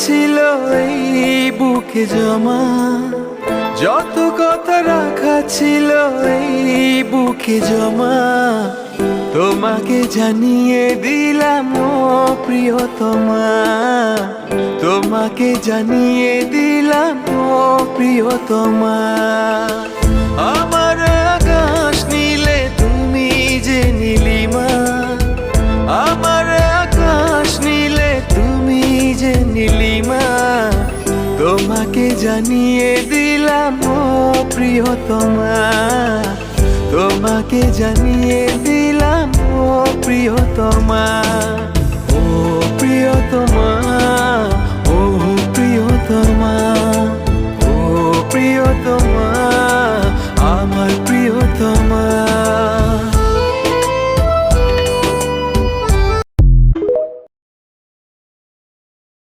ছিল এই বুকে জমা, যত কথা রাখা ছিল এই বুকে জমা, তোমাকে জানিয়ে দিলাম ও প্রিয়তমা, তোমাকে জানিয়ে দিলাম ও প্রিয়তমা। আমার আকাশ নীলে তুমি যে নীলিমা, আমার আকাশ নীলে তুমি যে নীলিমা, তোমাকে জানিয়ে দিলাম ও প্রিয়তমা, তোমাকে জানিয়ে দিলাম ও প্রিয়তমা, ও প্রিয়তমা।